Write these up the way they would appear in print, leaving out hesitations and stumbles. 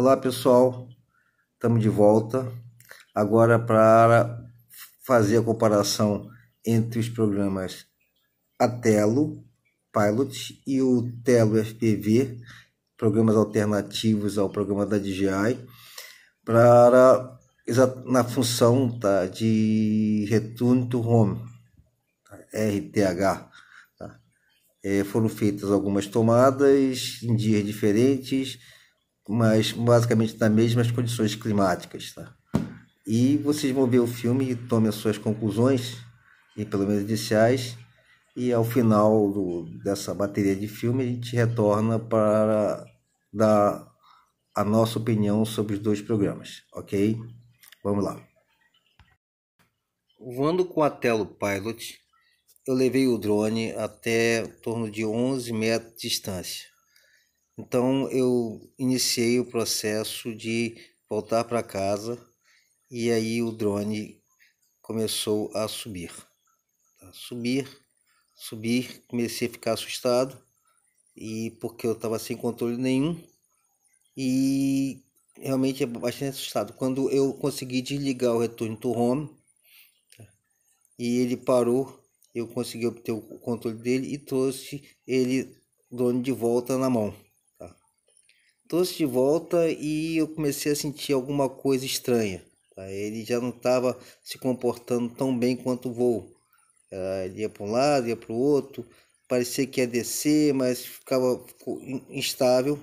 Olá pessoal, estamos de volta agora para fazer a comparação entre os programas Atelo Pilot e o Telo FPV, programas alternativos ao programa da DJI, na função de Return to Home, RTH. Foram feitas algumas tomadas em dias diferentes, mas basicamente nas mesmas condições climáticas, tá? E vocês vão ver o filme e tomem as suas conclusões, e pelo menos iniciais, e ao final dessa bateria de filme a gente retorna para dar a nossa opinião sobre os dois programas, ok? Vamos lá. Voando com a Telo Pilot, eu levei o drone até em torno de 11 metros de distância. Então eu iniciei o processo de voltar para casa e aí o drone começou a subir. Subir, comecei a ficar assustado e porque eu estava sem controle nenhum e realmente é bastante assustado. Quando eu consegui desligar o Return to Home e ele parou, eu consegui obter o controle dele e trouxe o drone de volta na mão. Trouxe de volta e eu comecei a sentir alguma coisa estranha. Ele já não estava se comportando tão bem quanto o voo. Ele ia para um lado, ia para o outro, parecia que ia descer, mas ficou instável.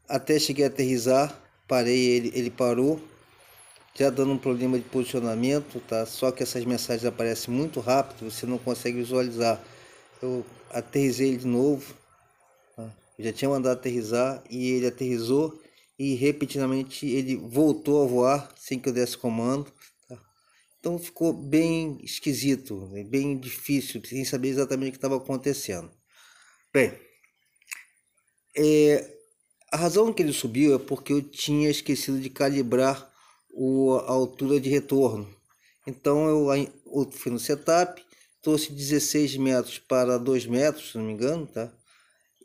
Até cheguei a aterrissar, parei, ele parou, já dando um problema de posicionamento, tá? Só que essas mensagens aparecem muito rápido, você não consegue visualizar. Eu aterrissei ele de novo. Eu já tinha mandado aterrissar e ele aterrissou e repetidamente ele voltou a voar sem que eu desse comando. Tá? Então ficou bem esquisito, bem difícil, sem saber exatamente o que estava acontecendo. Bem, a razão que ele subiu é porque eu tinha esquecido de calibrar a altura de retorno. Então eu fui no setup, trouxe 16 metros para 2 metros, se não me engano, tá?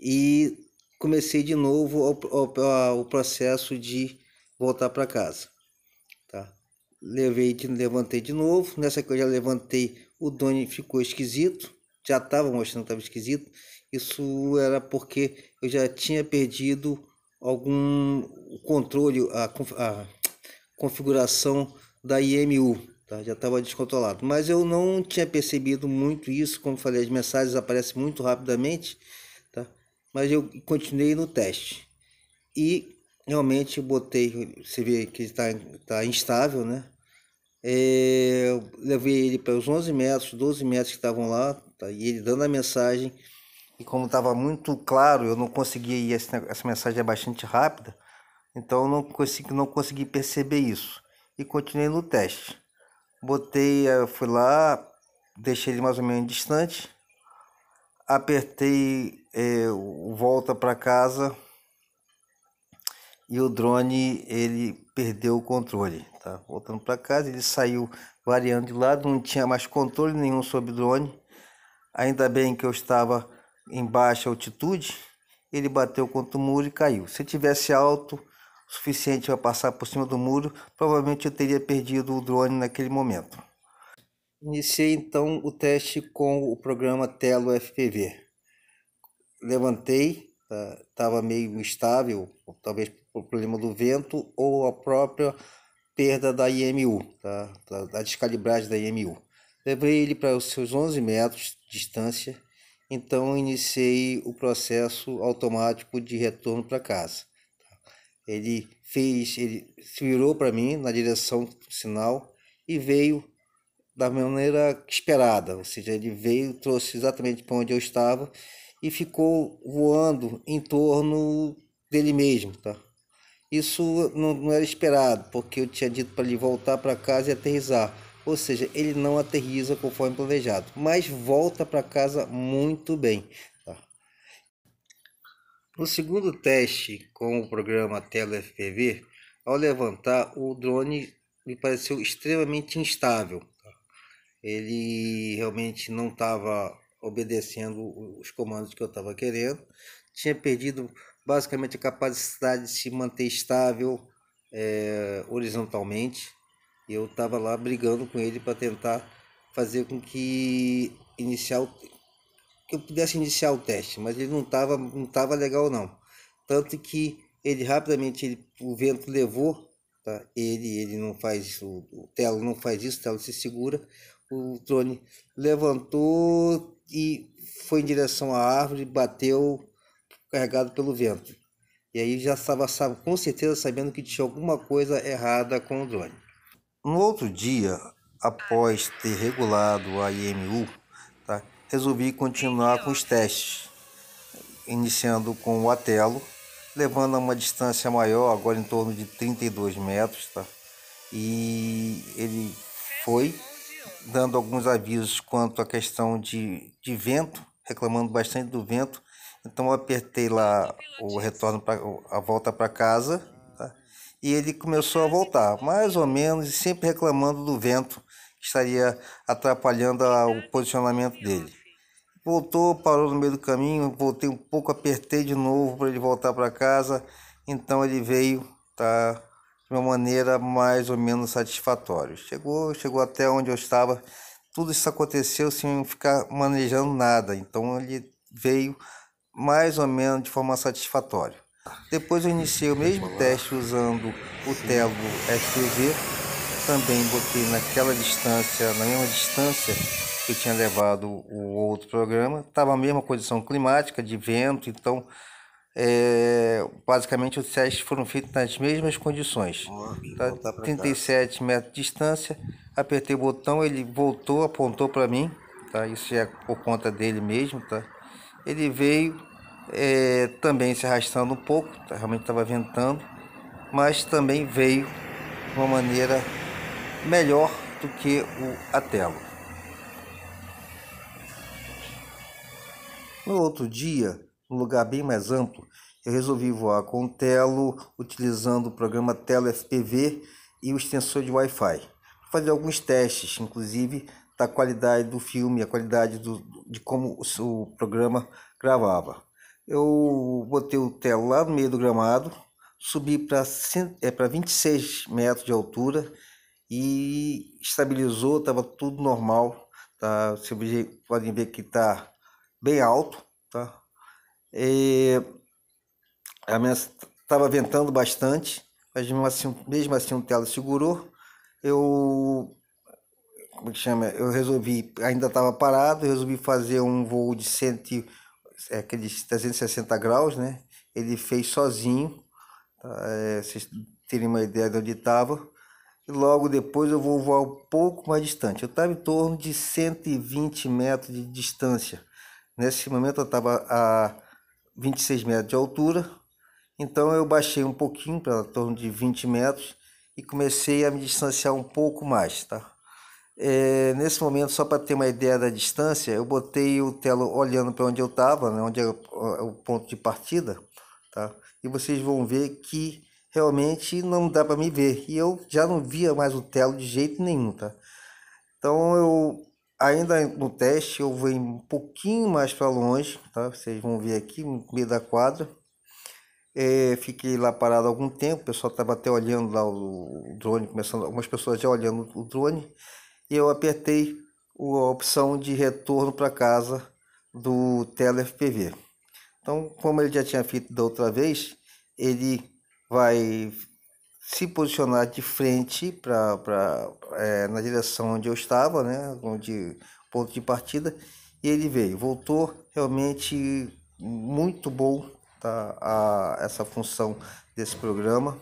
E comecei de novo o processo de voltar para casa, tá? Levantei de novo. Nessa que eu já levantei, o drone ficou esquisito, já estava mostrando que estava esquisito. Isso era porque eu já tinha perdido algum controle, a configuração da IMU, tá? Já estava descontrolado, mas eu não tinha percebido muito isso. Como falei, as mensagens aparecem muito rapidamente, tá? Mas eu continuei no teste e realmente botei, você vê que está instável, né? Eu levei ele para os 11 metros, 12 metros que estavam lá, tá? E ele dando a mensagem, e como estava muito claro, eu não conseguia ir, essa mensagem é bastante rápida, então eu não consegui perceber isso e continuei no teste. Fui lá, deixei ele mais ou menos distante, apertei o volta para casa e o drone ele perdeu o controle, tá? Voltando para casa, ele saiu variando de lado, não tinha mais controle nenhum sobre o drone. Ainda bem que eu estava em baixa altitude, ele bateu contra o muro e caiu. Se tivesse alto o suficiente para passar por cima do muro, provavelmente eu teria perdido o drone naquele momento. Iniciei então o teste com o programa Telo FPV. Levantei, estava meio instável, talvez por problema do vento ou a própria perda da IMU, tá? Da descalibragem da IMU. Levei ele para os seus 11 metros de distância, então iniciei o processo automático de retorno para casa. Ele se virou para mim na direção do sinal e veio da maneira esperada, ou seja, ele veio, trouxe exatamente para onde eu estava e ficou voando em torno dele mesmo, tá? Isso não era esperado, porque eu tinha dito para ele voltar para casa e aterrissar, ou seja, ele não aterriza conforme planejado, mas volta para casa muito bem, tá? No segundo teste com o programa Telo FPV, ao levantar, o drone me pareceu extremamente instável. Ele realmente não estava obedecendo os comandos que eu estava querendo, tinha perdido basicamente a capacidade de se manter estável horizontalmente. Eu estava lá brigando com ele para tentar fazer com que que eu pudesse iniciar o teste, mas ele não tava legal não. Tanto que ele rapidamente o vento levou, tá? Ele não faz isso, o Telo não faz isso, o Telo se segura, o drone levantou e foi em direção à árvore, bateu carregado pelo vento. E aí já estava com certeza sabendo que tinha alguma coisa errada com o drone. No outro dia, após ter regulado a IMU, tá, resolvi continuar com os testes, iniciando com o Atelo, levando a uma distância maior, agora em torno de 32 metros, tá? E ele foi dando alguns avisos quanto à questão de vento, reclamando bastante do vento. Então eu apertei lá o retorno para a volta para casa, tá? E ele começou a voltar, mais ou menos, e sempre reclamando do vento que estaria atrapalhando o posicionamento dele. Voltou, parou no meio do caminho, voltei um pouco, apertei de novo para ele voltar para casa. Então ele veio, tá, de uma maneira mais ou menos satisfatória. Chegou até onde eu estava. Tudo isso aconteceu sem ficar manejando nada. Então ele veio mais ou menos de forma satisfatória. Depois eu iniciei o mesmo teste usando o Telo FPV. Também botei naquela distância, na mesma distância que eu tinha levado o outro programa. Estava a mesma condição climática, de vento, então basicamente os testes foram feitos nas mesmas condições. Tá? 37 metros de distância, apertei o botão, ele voltou, apontou para mim, tá? Isso é por conta dele mesmo, tá? Ele veio também se arrastando um pouco, tá? Realmente estava ventando, mas também veio de uma maneira melhor do que o Atelo. No outro dia, num lugar bem mais amplo, eu resolvi voar com o Telo, utilizando o programa Telo FPV e o extensor de Wi-Fi. Fazer alguns testes, inclusive da qualidade do filme, a qualidade de como o programa gravava. Eu botei o Telo lá no meio do gramado, subi para 26 metros de altura e estabilizou, estava tudo normal, tá? Vocês podem ver que está bem alto, tá? A minha estava ventando bastante, mas mesmo assim o Telo segurou. Como que chama? Eu resolvi, ainda estava parado, resolvi fazer um voo de aqueles 360 graus, né? Ele fez sozinho, tá? Vocês terem uma ideia de onde estava. E logo depois eu vou voar um pouco mais distante. Eu estava em torno de 120 metros de distância. Nesse momento eu estava a 26 metros de altura. Então eu baixei um pouquinho para em torno de 20 metros e comecei a me distanciar um pouco mais, tá? Nesse momento, só para ter uma ideia da distância, eu botei o Telo olhando para onde eu estava, né, onde é o ponto de partida, tá? E vocês vão ver que realmente não dá para me ver. E eu já não via mais o Telo de jeito nenhum, tá? Então eu ainda no teste eu vou um pouquinho mais para longe, tá? Vocês vão ver aqui no meio da quadra. Fiquei lá parado algum tempo, o pessoal estava até olhando lá o drone, começando, algumas pessoas já olhando o drone, e eu apertei a opção de retorno para casa do Telo FPV. Então, como ele já tinha feito da outra vez, ele vai se posicionar de frente na direção onde eu estava, né, onde ponto de partida, e ele voltou realmente muito bom, tá, essa função desse programa.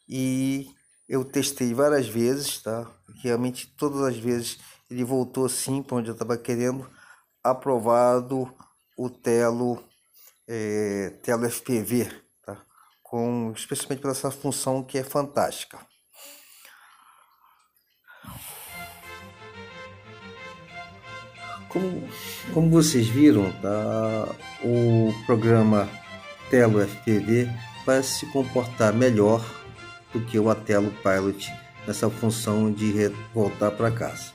E eu testei várias vezes, tá? Realmente todas as vezes ele voltou sim para onde eu estava querendo, aprovado o Telo FPV, tá? Especialmente por essa função que é fantástica. Como vocês viram, tá? O programa Telo FPV parece se comportar melhor do que o Atelo Pilot nessa função de voltar para casa.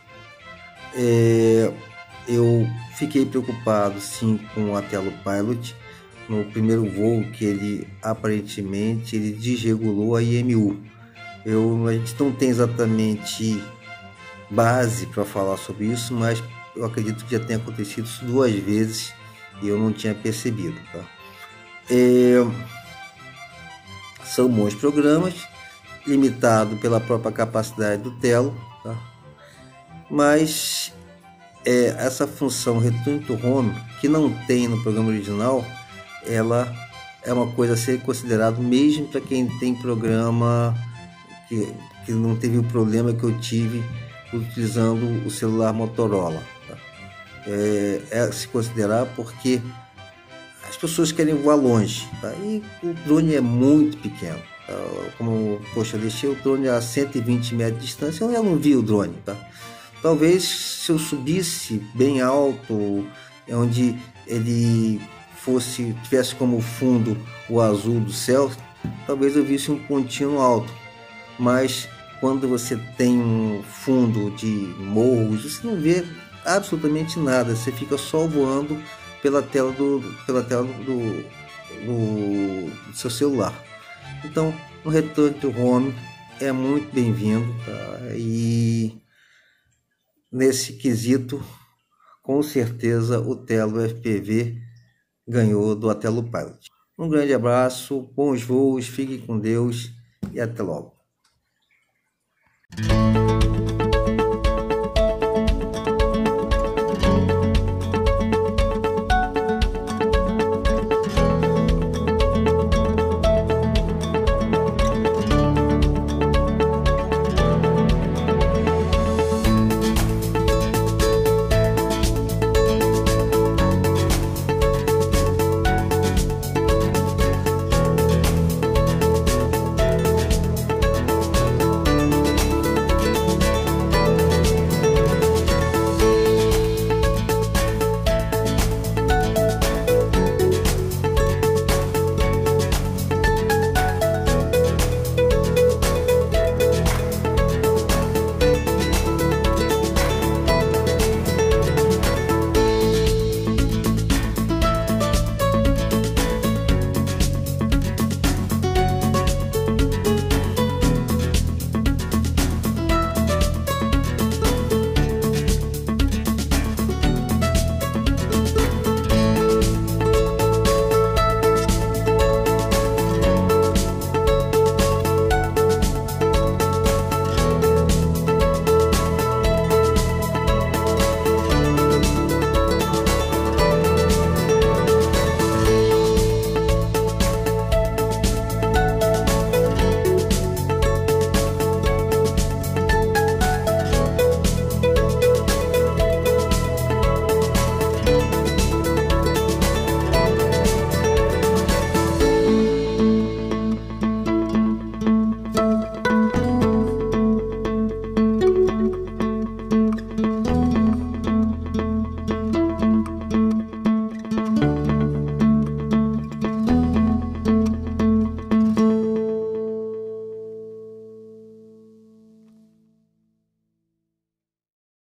Eu fiquei preocupado sim com o Atelo Pilot, no primeiro voo que ele aparentemente ele desregulou a IMU. A gente não tem exatamente base para falar sobre isso, mas eu acredito que já tenha acontecido isso 2 vezes e eu não tinha percebido, tá? São bons programas, limitado pela própria capacidade do Telo, tá? Mas essa função Return to Home, que não tem no programa original, ela é uma coisa a ser considerado mesmo para quem tem programa que não teve o problema que eu tive utilizando o celular Motorola, tá? É se considerar porque as pessoas querem voar longe, tá? E o drone é muito pequeno, tá? Como, poxa, eu deixei o drone a 120 metros de distância, eu não vi o drone, tá? Talvez se eu subisse bem alto, onde ele tivesse como fundo o azul do céu, talvez eu visse um pontinho alto. Mas quando você tem um fundo de morros, você não vê absolutamente nada, você fica só voando pela tela do seu celular. Então, o Return to Home é muito bem-vindo, tá? E nesse quesito, com certeza o Telo FPV ganhou do Atelo Pilot. Um grande abraço, bons voos, fiquem com Deus e até logo.